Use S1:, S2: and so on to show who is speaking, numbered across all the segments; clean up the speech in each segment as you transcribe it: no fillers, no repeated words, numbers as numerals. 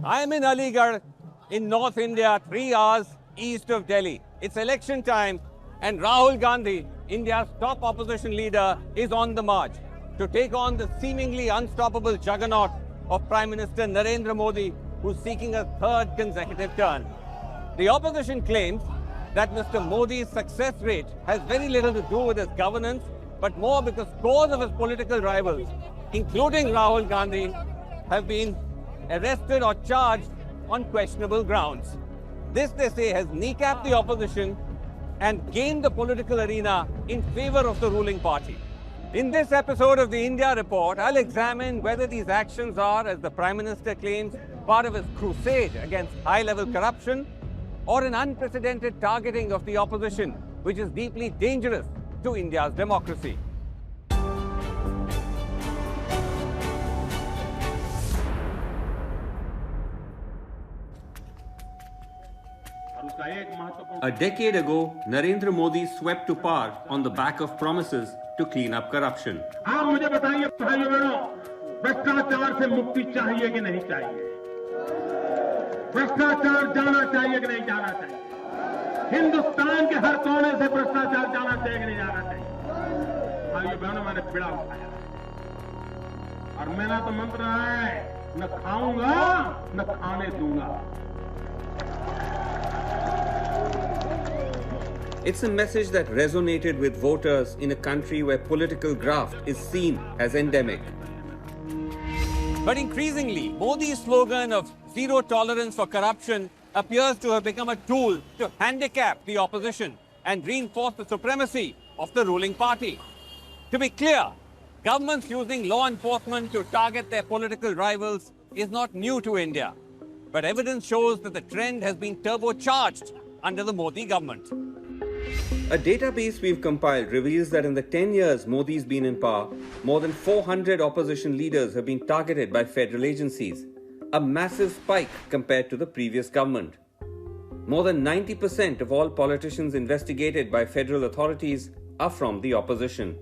S1: I am in Aligarh in North India, 3 hours east of Delhi. It's election time and Rahul Gandhi, India's top opposition leader, is on the march to take on the seemingly unstoppable juggernaut of Prime Minister Narendra Modi, who's seeking a third consecutive term. The opposition claims that Mr. Modi's success rate has very little to do with his governance, but more because scores of his political rivals, including Rahul Gandhi, have been arrested or charged on questionable grounds. This, they say, has kneecapped the opposition and gained the political arena in favour of the ruling party. In this episode of the India Report, I'll examine whether these actions are, as the Prime Minister claims, part of his crusade against high-level corruption, or an unprecedented targeting of the opposition, which is deeply dangerous to India's democracy. A decade ago, Narendra Modi swept to power on the back of promises to clean up corruption.
S2: आप मुझे बताइए भाइयों बहनों, भ्रष्टाचार से मुक्ति चाहिए कि नहीं चाहिए? भ्रष्टाचार जाना चाहिए कि नहीं जाना चाहिए? हिंदुस्तान के हर कोने से भ्रष्टाचार जाना चाहिए कि नहीं जाना चाहिए? भाइयों बहनों, मैंने बिड़ा उठाया और मेरा तो मंत्र है, न खाऊंगा न खाने दूंगा.
S1: It's a message that resonated with voters in a country where political graft is seen as endemic. But increasingly, Modi's slogan of zero tolerance for corruption appears to have become a tool to handicap the opposition and reinforce the supremacy of the ruling party. To be clear, governments using law enforcement to target their political rivals is not new to India. But evidence shows that the trend has been turbocharged under the Modi government. A database we've compiled reveals that in the 10 years Modi's been in power, more than 400 opposition leaders have been targeted by federal agencies, a massive spike compared to the previous government. More than 90% of all politicians investigated by federal authorities are from the opposition.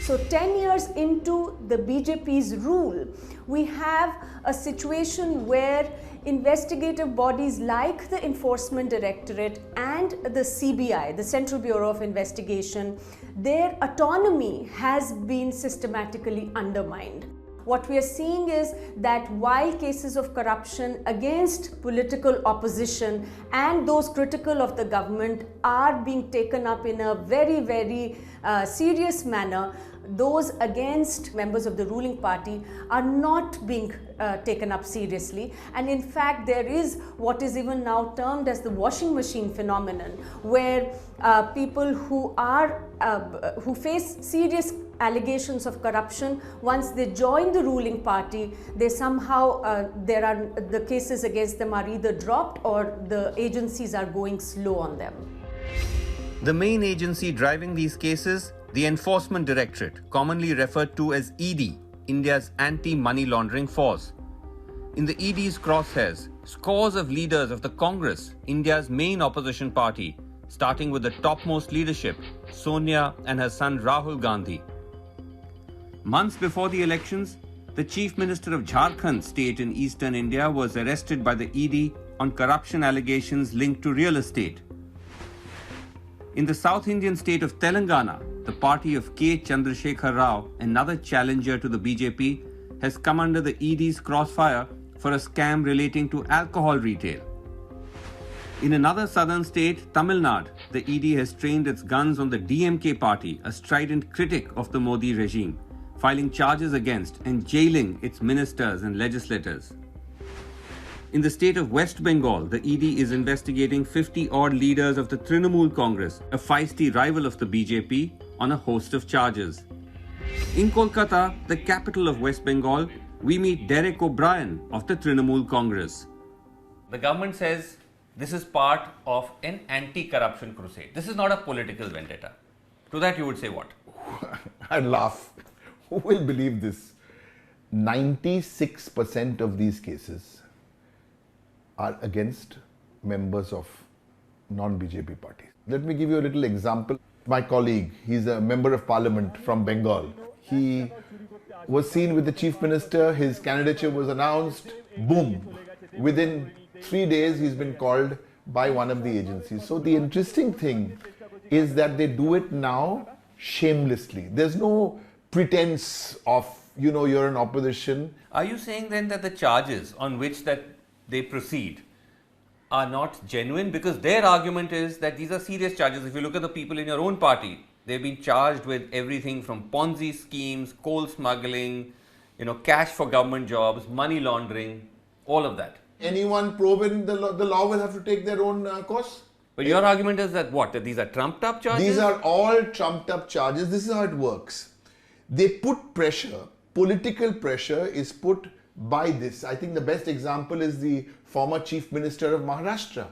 S3: So 10 years into the BJP's rule, we have a situation where investigative bodies like the Enforcement Directorate and the CBI, the Central Bureau of Investigation, their autonomy has been systematically undermined. What we are seeing is that while cases of corruption against political opposition and those critical of the government are being taken up in a very serious manner, those against members of the ruling party are not being taken up seriously. And in fact, there is what is even now termed as the washing machine phenomenon, where people who face serious allegations of corruption, once they join the ruling party, they somehow the cases against them are either dropped or the agencies are going slow on them.
S1: The main agency driving these cases, the Enforcement Directorate, commonly referred to as ED, India's anti-money laundering force. In the ED's crosshairs, scores of leaders of the Congress, India's main opposition party, starting with the topmost leadership, Sonia and her son Rahul Gandhi. Months before the elections, the Chief Minister of Jharkhand state in eastern India was arrested by the ED on corruption allegations linked to real estate. In the South Indian state of Telangana, the party of K. Chandrasekhar Rao, another challenger to the BJP, has come under the ED's crossfire for a scam relating to alcohol retail. In another southern state, Tamil Nadu, the ED has trained its guns on the DMK party, a strident critic of the Modi regime, filing charges against and jailing its ministers and legislators. In the state of West Bengal, the ED is investigating 50-odd leaders of the Trinamool Congress, a feisty rival of the BJP, on a host of charges. In Kolkata, the capital of West Bengal, we meet Derek O'Brien of the Trinamool Congress. The government says this is part of an anti-corruption crusade. This is not a political vendetta. To that you would say what?
S4: I'd laugh. Who will believe this? 96% of these cases are against members of non-BJP parties. Let me give you a little example. My colleague, he's a member of parliament from Bengal. He was seen with the chief minister, his candidature was announced, boom, within 3 days he's been called by one of the agencies. So the interesting thing is that they do it now shamelessly. There's no pretense of, you know, you're an opposition.
S1: Are you saying then that the charges on which that they proceed are not genuine? Because their argument is that these are serious charges. If you look at the people in your own party, they've been charged with everything from Ponzi schemes, coal smuggling, cash for government jobs, money laundering, all of that.
S4: Anyone proven the law will have to take their own course.
S1: But your argument is that what? That these are trumped up charges?
S4: These are all trumped up charges. This is how it works. They put pressure, political pressure is put by this. I think the best example is the former Chief Minister of Maharashtra,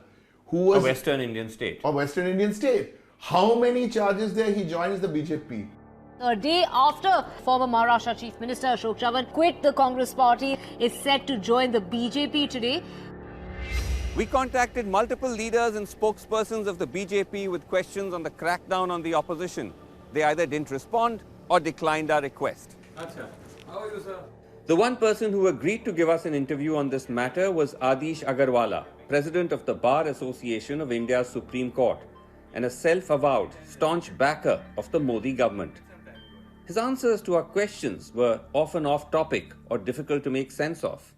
S4: who was
S1: a Western Indian state.
S4: A Western Indian state. How many charges there? He joins the BJP.
S5: A day after former Maharashtra Chief Minister Ashok Chavan quit the Congress party, is set to join the BJP today.
S1: We contacted multiple leaders and spokespersons of the BJP with questions on the crackdown on the opposition. They either didn't respond or declined our request. Achha. How are you, sir? The one person who agreed to give us an interview on this matter was Adish Agarwala, President of the Bar Association of India's Supreme Court and a self-avowed, staunch backer of the Modi government. His answers to our questions were often off-topic or difficult to make sense of.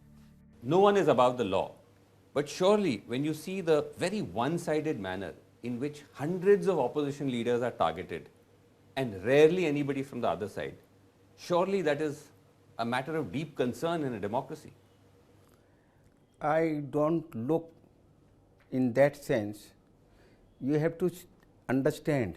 S1: No one is above the law. But surely, when you see the very one-sided manner in which hundreds of opposition leaders are targeted and rarely anybody from the other side, surely that is a matter of deep concern in a democracy.
S6: I don't look in that sense. You have to understand,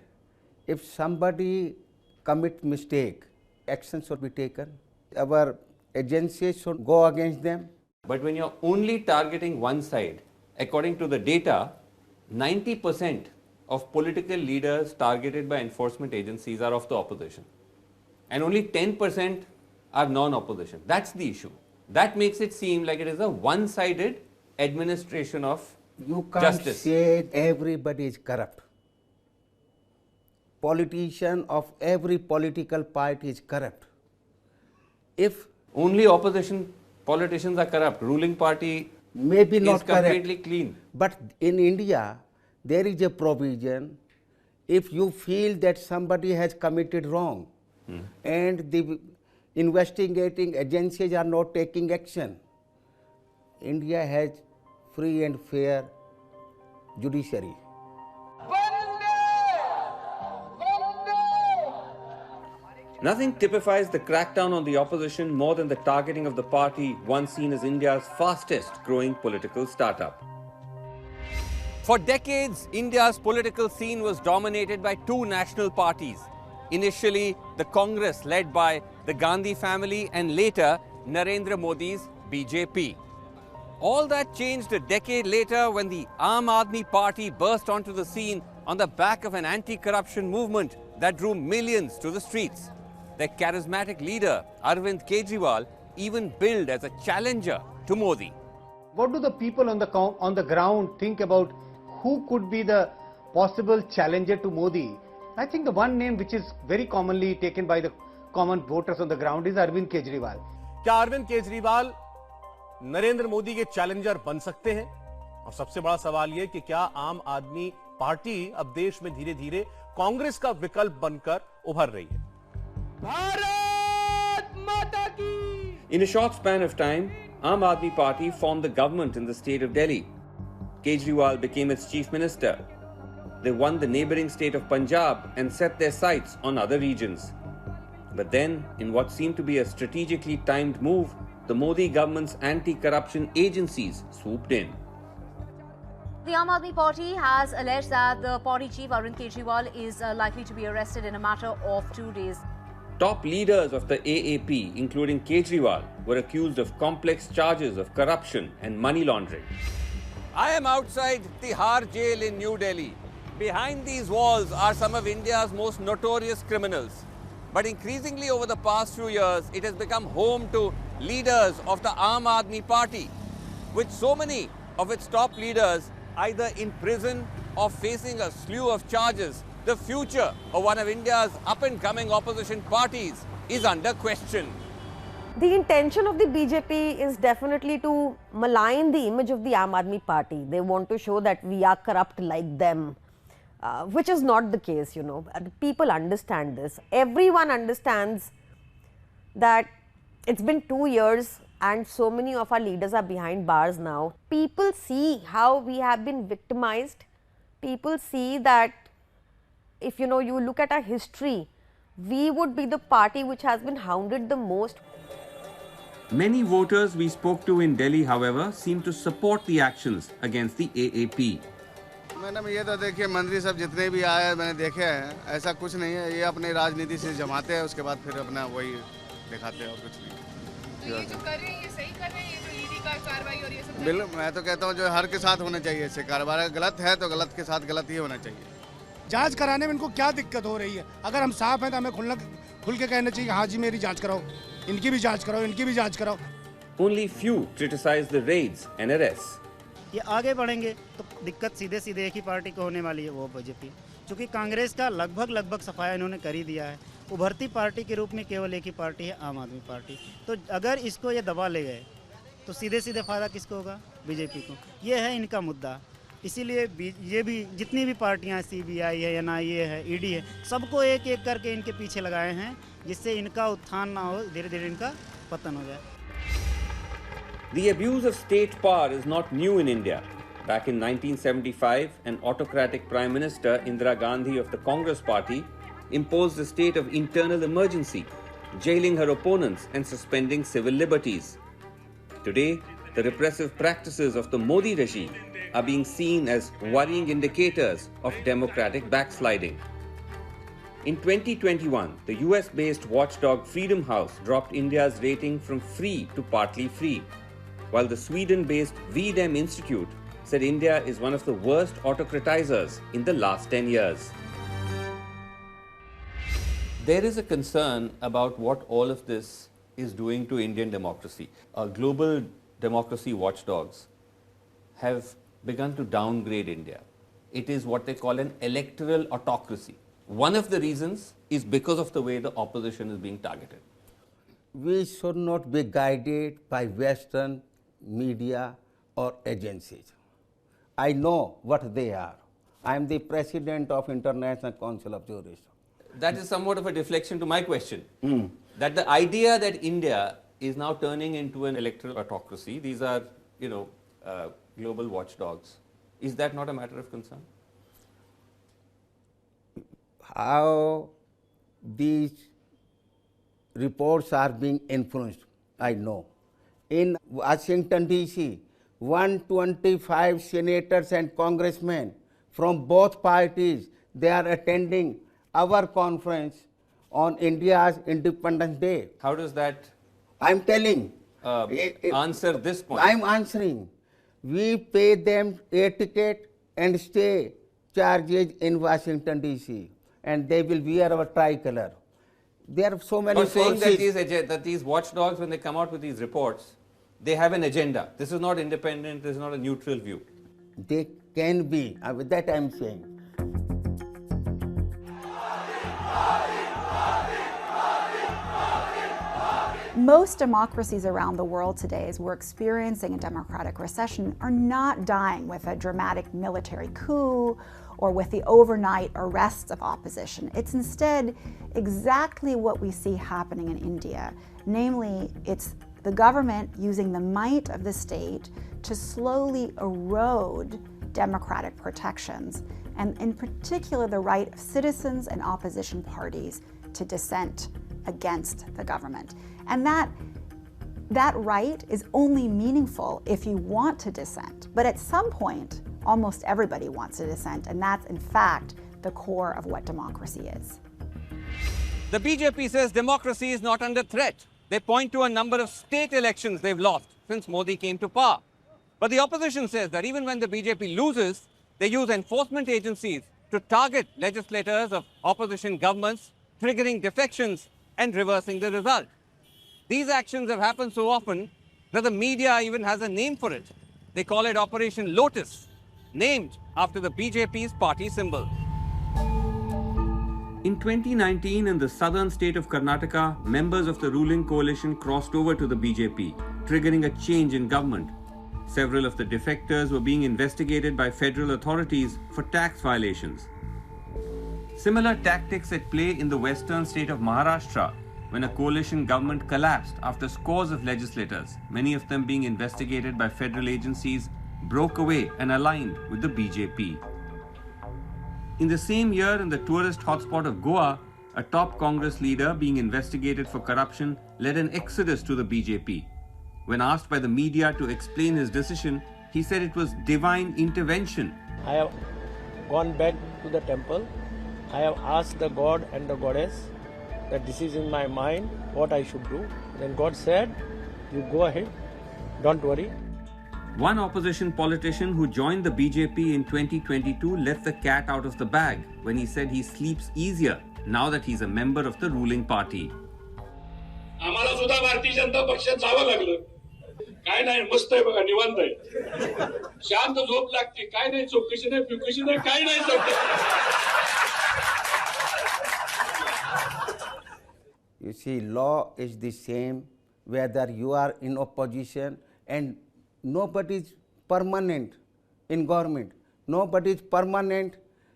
S6: if somebody commit mistake, action should be taken. Our agencies should go against them.
S1: But when you're only targeting one side, according to the data, 90% of political leaders targeted by enforcement agencies are of the opposition. And only 10% are non-opposition. That's the issue. That makes it seem like it is a one-sided administration of
S6: You can't
S1: justice.
S6: say everybody is corrupt. Politician of every political party is corrupt. If
S1: only opposition politicians are corrupt, ruling party
S6: maybe
S1: is
S6: not
S1: completely
S6: correct,
S1: clean.
S6: but in India there is a provision. If you feel that somebody has committed wrong and the investigating agencies are not taking action, India has free and fair judiciary.
S1: Nothing typifies the crackdown on the opposition more than the targeting of the party once seen as India's fastest growing political startup. For decades, India's political scene was dominated by two national parties. Initially, the Congress led by the Gandhi family and later Narendra Modi's BJP. All that changed a decade later when the Aam Aadmi Party burst onto the scene on the back of an anti-corruption movement that drew millions to the streets. Their charismatic leader, Arvind Kejriwal, even billed as a challenger to Modi.
S7: What do the people on the ground think about who could be the possible challenger to Modi? I think the one name which is very commonly taken by the common voters on the ground is Arvind Kejriwal.
S8: क्या अरविंद केजरीवाल नरेंद्र मोदी के challenger बन सकते हैं? और सबसे बड़ा सवाल यह कि क्या आम आदमी पार्टी अब देश में धीरे धीरे कांग्रेस का विकल्प बनकर उभर रही है? भारत माता की!
S1: In a short span of time, Aam Aadmi Party formed the government in the state of Delhi. Kejriwal became its chief minister. They won the neighboring state of Punjab and set their sights on other regions. But then, in what seemed to be a strategically timed move, the Modi government's anti-corruption agencies swooped in.
S5: The Aam Aadmi Party has alleged that the party chief Arvind Kejriwal is likely to be arrested in a matter of 2 days.
S1: Top leaders of the AAP, including Kejriwal, were accused of complex charges of corruption and money laundering. I am outside Tihar jail in New Delhi. Behind these walls are some of India's most notorious criminals. But increasingly over the past few years, it has become home to leaders of the Aam Aadmi Party, with so many of its top leaders either in prison or facing a slew of charges. The future of one of India's up-and-coming opposition parties is under question.
S9: The intention of the BJP is definitely to malign the image of the Aam Aadmi Party. They want to show that we are corrupt like them, which is not the case, you know. People understand this. Everyone understands that it's been 2 years and so many of our leaders are behind bars now. People see how we have been victimized. People see that if you look at our history, we would be the party which has been hounded the most.
S1: Many voters we spoke to in Delhi, however, seem to support the actions against the AAP.
S10: Madam ये तो देखिए मंत्री सब जितने भी आए मैंने देखे हैं, ऐसा कुछ नहीं है, ये अपनी राजनीति से जमाते हैं, उसके बाद फिर अपना वही दिखाते हैं और कुछ नहीं।
S11: तो ये जो कर रहे हैं ये सही कर रहे हैं, ये जो ईडी का कार्रवाई और ये सब?
S10: बिल्कुल, मैं तो कहता हूँ जो हर के साथ होना चाहिए ऐसे कार्रवाई, गलत है तो गलत के साथ गलत ही होना चाहिए।
S12: जांच कराने में इनको क्या दिक्कत हो रही है? अगर हम साफ हैं तो हमें खुल के कहना चाहिए, हाँ जी मेरी जांच कराओ, इनकी भी जांच कराओ, इनकी भी जांच कराओ।
S1: Only few criticize the raids and arrests.
S13: ये आगे बढ़ेंगे तो दिक्कत सीधे सीधे एक ही पार्टी को होने वाली है, वो बीजेपी। क्योंकि कांग्रेस का लगभग सफाया इन्होंने कर ही दिया है। उभरती पार्टी के रूप में केवल एक ही पार्टी है, आम आदमी पार्टी। तो अगर इसको ये दबा ले गए तो सीधे सीधे फायदा किसको होगा? बीजेपी को। ये है इनका मुद्दा। इसीलिए ये भी जितनी भी पार्टियां CBI है, NIA है, ED है, सबको एक एक करके इनके पीछे लगाए हैं, जिससे इनका उत्थान ना हो, धीरे धीरे इनका पतन हो जाए।
S1: The abuse of state power is not new in India. Back in 1975, an autocratic Prime Minister, Indira Gandhi of the Congress Party, imposed a state of internal emergency, jailing her opponents and suspending civil liberties. Today, the repressive practices of the Modi regime are being seen as worrying indicators of democratic backsliding. In 2021, the US-based watchdog Freedom House dropped India's rating from free to partly free, while the Sweden-based VDEM Institute said India is one of the worst autocratizers in the last 10 years. There is a concern about what all of this is doing to Indian democracy. Global democracy watchdogs have begun to downgrade India. It is what they call an electoral autocracy. One of the reasons is because of the way the opposition is being targeted.
S6: We should not be guided by Western media or agencies. I know what they are. I am the president of International Council of Jurists.
S1: That is somewhat of a deflection to my question. That the idea that India is now turning into an electoral autocracy, these are, global watchdogs. Is that not a matter of concern?
S6: How these reports are being influenced, I know. In Washington DC, 125 senators and congressmen from both parties, they are attending our conference on India's Independence Day.
S1: How does that
S6: I'm telling.
S1: Answer this point?
S6: I'm answering. We pay them air ticket and stay charges in Washington DC, and they will wear our tricolor. There are so many.
S1: You're saying that these watchdogs, when they come out with these reports, they have an agenda. This is not independent. This is not a neutral view.
S6: They can be. That I'm saying.
S14: Most democracies around the world today, as we're experiencing a democratic recession, are not dying with a dramatic military coup or with the overnight arrests of opposition. It's instead exactly what we see happening in India. Namely, it's the government using the might of the state to slowly erode democratic protections, and in particular the right of citizens and opposition parties to dissent against the government. And that right is only meaningful if you want to dissent. But at some point, almost everybody wants to dissent, and that's in fact the core of what democracy is.
S1: The BJP says democracy is not under threat. They point to a number of state elections they've lost since Modi came to power. But the opposition says that even when the BJP loses, they use enforcement agencies to target legislators of opposition governments, triggering defections and reversing the result. These actions have happened so often that the media even has a name for it. They call it Operation Lotus, named after the BJP's party symbol. In 2019, in the southern state of Karnataka, members of the ruling coalition crossed over to the BJP, triggering a change in government. Several of the defectors were being investigated by federal authorities for tax violations. Similar tactics at play in the western state of Maharashtra, when a coalition government collapsed after scores of legislators, many of them being investigated by federal agencies, broke away and aligned with the BJP. In the same year, in the tourist hotspot of Goa, a top Congress leader being investigated for corruption led an exodus to the BJP. When asked by the media to explain his decision, he said it was divine intervention.
S15: I have gone back to the temple. I have asked the God and the goddess that this is in my mind, what I should do. Then God said, you go ahead, don't worry.
S1: One opposition politician who joined the BJP in 2022 let the cat out of the bag when he said he sleeps easier now that he's a member of the ruling party.
S16: आम्हाला सुद्धा भारतीय जनता पक्षात जावं लागलं. काय नाही, मस्त आहे बघा, निवांत आहे. शांत झोप लागते, काय नाही, चौकशी नाही, पिकशी नाही, काय नाही सध्या.
S6: You see, law is the same whether you are in opposition, and nobody is permanent in government, nobody is permanent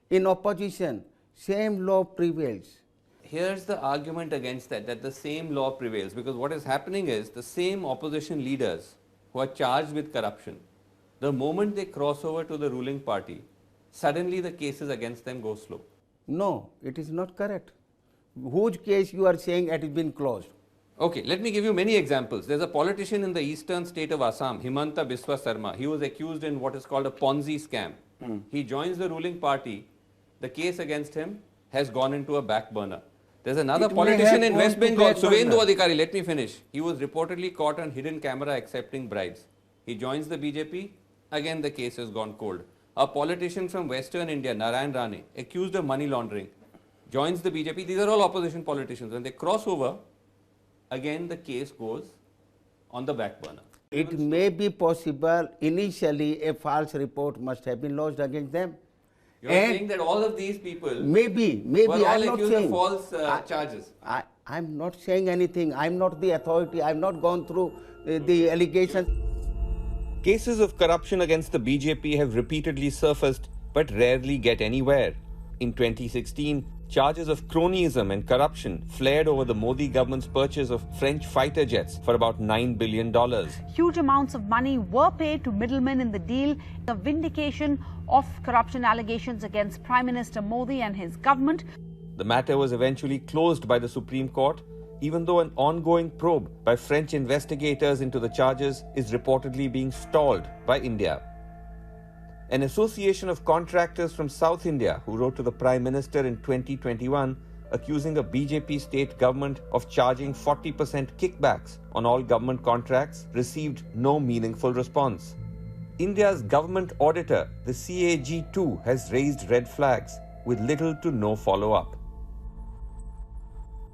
S6: in opposition. Same law prevails.
S1: Here's the argument against that the same law prevails, because what is happening is the same opposition leaders who are charged with corruption, the moment they cross over to the ruling party, suddenly the cases against them go slow.
S6: No, it is not correct. Whose case you are saying it has been closed?
S1: Okay, let me give you many examples. There's a politician in the eastern state of Assam, Himanta Biswa Sarma. He was accused in what is called a Ponzi scam. He joins the ruling party. The case against him has gone into a back burner. There's another politician in West Bengal, Suvendu Adhikari. Let me finish. He was reportedly caught on hidden camera accepting bribes. He joins the BJP. Again, the case has gone cold. A politician from Western India, Narayan Rane, accused of money laundering, joins the BJP. These are all opposition politicians. When they cross over, again the case goes on the back burner.
S6: It may be possible initially a false report must have been lodged against them.
S1: You're saying that all of these people
S6: maybe
S1: were all
S6: I'm not
S1: accused
S6: saying
S1: of false charges.
S6: I'm not saying anything. I'm not the authority. I've not gone through the allegations.
S1: Cases of corruption against the BJP have repeatedly surfaced but rarely get anywhere. In 2016, charges of cronyism and corruption flared over the Modi government's purchase of French fighter jets for about $9 billion.
S17: Huge amounts of money were paid to middlemen in the deal. The vindication of corruption allegations against Prime Minister Modi and his government.
S1: The matter was eventually closed by the Supreme Court, even though an ongoing probe by French investigators into the charges is reportedly being stalled by India. An association of contractors from South India who wrote to the Prime Minister in 2021 accusing a BJP state government of charging 40% kickbacks on all government contracts received no meaningful response. India's government auditor, the CAG2, has raised red flags with little to no follow-up.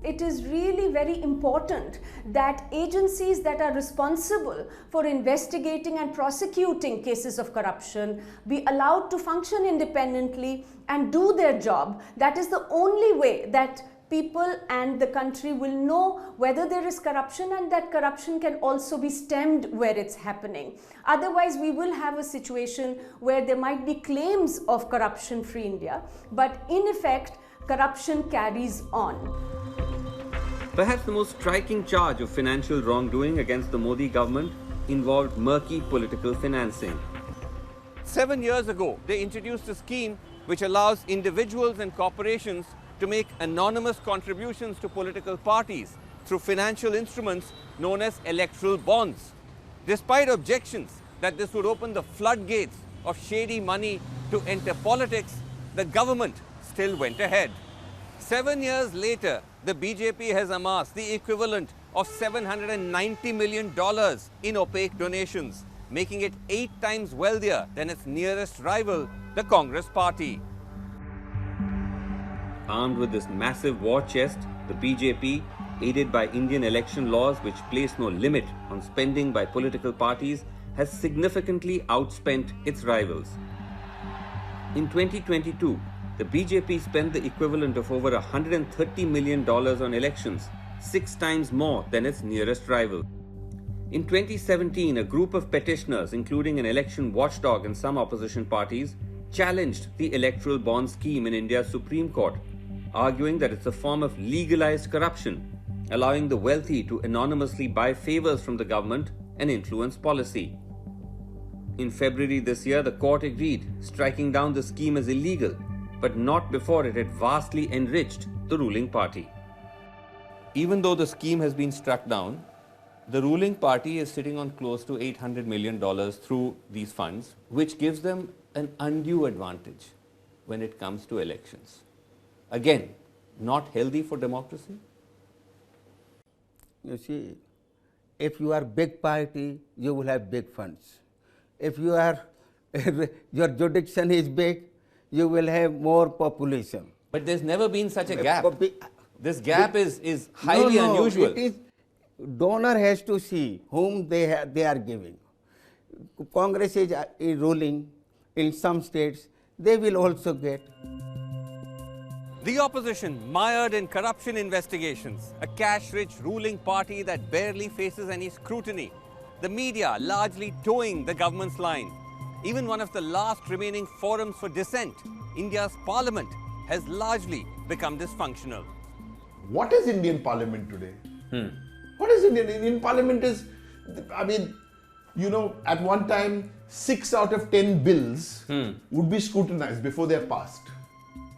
S3: It is really very important that agencies that are responsible for investigating and prosecuting cases of corruption be allowed to function independently and do their job. That is the only way that people and the country will know whether there is corruption, and that corruption can also be stemmed where it's happening. Otherwise, we will have a situation where there might be claims of corruption-free India, but in effect, corruption carries on.
S1: Perhaps the most striking charge of financial wrongdoing against the Modi government involved murky political financing. 7 years ago, they introduced a scheme which allows individuals and corporations to make anonymous contributions to political parties through financial instruments known as electoral bonds. Despite objections that this would open the floodgates of shady money to enter politics, the government still went ahead. 7 years later, the BJP has amassed the equivalent of $790 million in opaque donations, making it 8 times wealthier than its nearest rival, the Congress party. Armed with this massive war chest, the BJP, aided by Indian election laws which place no limit on spending by political parties, has significantly outspent its rivals. In 2022, the BJP spent the equivalent of over $130 million on elections, 6 times more than its nearest rival. In 2017, a group of petitioners, including an election watchdog and some opposition parties, challenged the electoral bond scheme in India's Supreme Court, arguing that it's a form of legalized corruption, allowing the wealthy to anonymously buy favors from the government and influence policy. In February this year, the court agreed, striking down the scheme as illegal, but not before it had vastly enriched the ruling party. Even though the scheme has been struck down, the ruling party is sitting on close to $800 million through these funds, which gives them an undue advantage when it comes to elections. Again, not healthy for democracy?
S6: You see, if you are big party, you will have big funds. If you are, your jurisdiction is big, you will have more population.
S1: But there's never been such a gap. This gap is highly unusual.
S6: It is, donor has to see whom they are giving. Congress is ruling in some states, they will also get.
S1: The opposition mired in corruption investigations, a cash-rich ruling party that barely faces any scrutiny, the media largely towing the government's line. Even one of the last remaining forums for dissent, India's parliament, has largely become dysfunctional.
S4: What is Indian parliament today? What is Indian parliament is, I mean, you know, at one time, 6 out of 10 bills would be scrutinized before they're passed.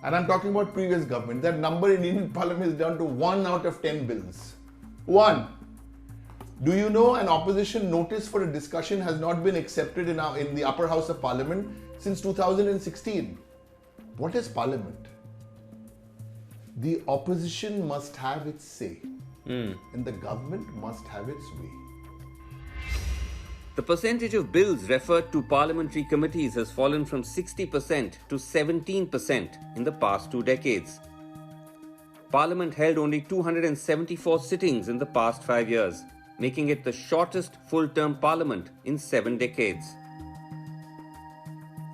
S4: And I'm talking about previous government. That number in Indian parliament is down to 1 out of 10 bills. 1. Do you know an opposition notice for a discussion has not been accepted in the upper house of parliament since 2016? What is parliament? The opposition must have its say and the government must have its way.
S1: The percentage of bills referred to parliamentary committees has fallen from 60% to 17% in the past 2 decades. Parliament held only 274 sittings in the past 5 years, making it the shortest full-term parliament in 7 decades.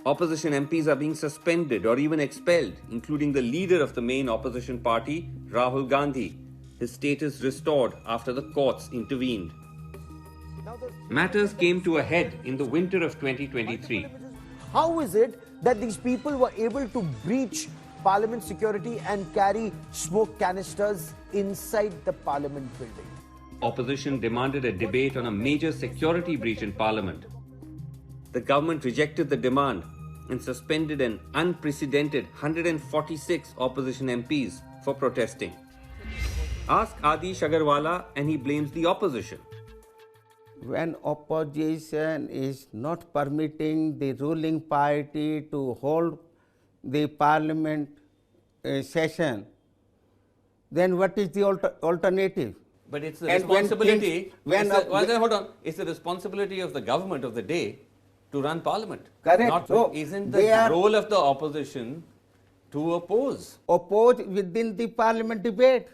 S1: Opposition MPs are being suspended or even expelled, including the leader of the main opposition party, Rahul Gandhi. His status restored after the courts intervened. Matters came to a head in the winter of 2023.
S18: How is it that these people were able to breach Parliament security and carry smoke canisters inside the Parliament building?
S1: Opposition demanded a debate on a major security breach in Parliament. The government rejected the demand and suspended an unprecedented 146 opposition MPs for protesting. Ask Adish Agarwala and he blames the opposition.
S6: When opposition is not permitting the ruling party to hold the parliament session, then what is the alternative?
S1: But it's the responsibility. Hold on. It's the responsibility of the government of the day to run parliament.
S6: Correct.
S1: Isn't the role of the opposition to oppose?
S6: Oppose within the parliament debate,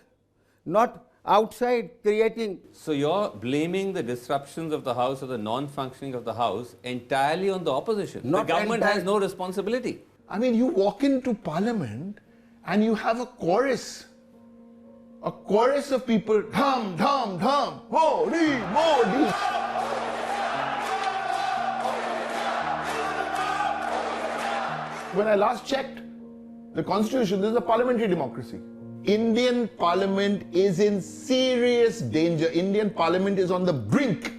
S6: not outside creating.
S1: So you're blaming the disruptions of the House or the non-functioning of the House entirely on the opposition. The government has no responsibility.
S4: I mean, you walk into parliament and you have a chorus of people, dham, dham, dham, Modi, Modi. When I last checked the constitution, this is a parliamentary democracy. Indian parliament is in serious danger. Indian parliament is on the brink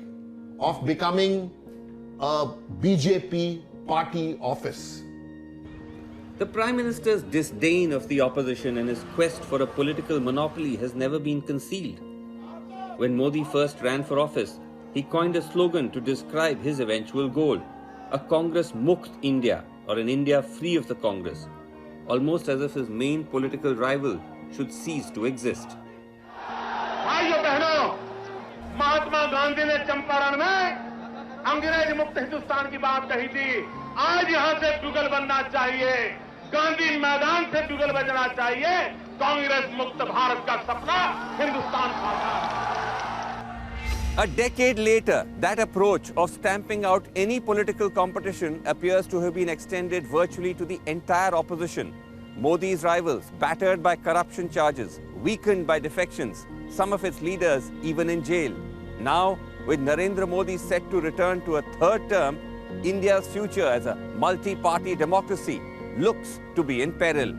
S4: of becoming a BJP party office.
S1: The Prime Minister's disdain of the opposition and his quest for a political monopoly has never been concealed. When Modi first ran for office, he coined a slogan to describe his eventual goal, a Congress Mukt India, or an India free of the Congress, almost as if his main political rival should cease to exist.
S2: भाइयों बहनों, महात्मा गांधी ने चंपारण में अंग्रेज मुक्त हिंदुस्तान की बात कही थी। आज यहां से जुगल बनना चाहिए, गांधी मैदान से जुगल बजना चाहिए, कांग्रेस मुक्त भारत का सपना हिंदुस्तान साकार।
S1: A decade later, that approach of stamping out any political competition appears to have been extended virtually to the entire opposition, Modi's rivals battered by corruption charges, weakened by defections, some of its leaders even in jail. Now, with Narendra Modi set to return to a third term, India's future as a multi-party democracy looks to be in peril.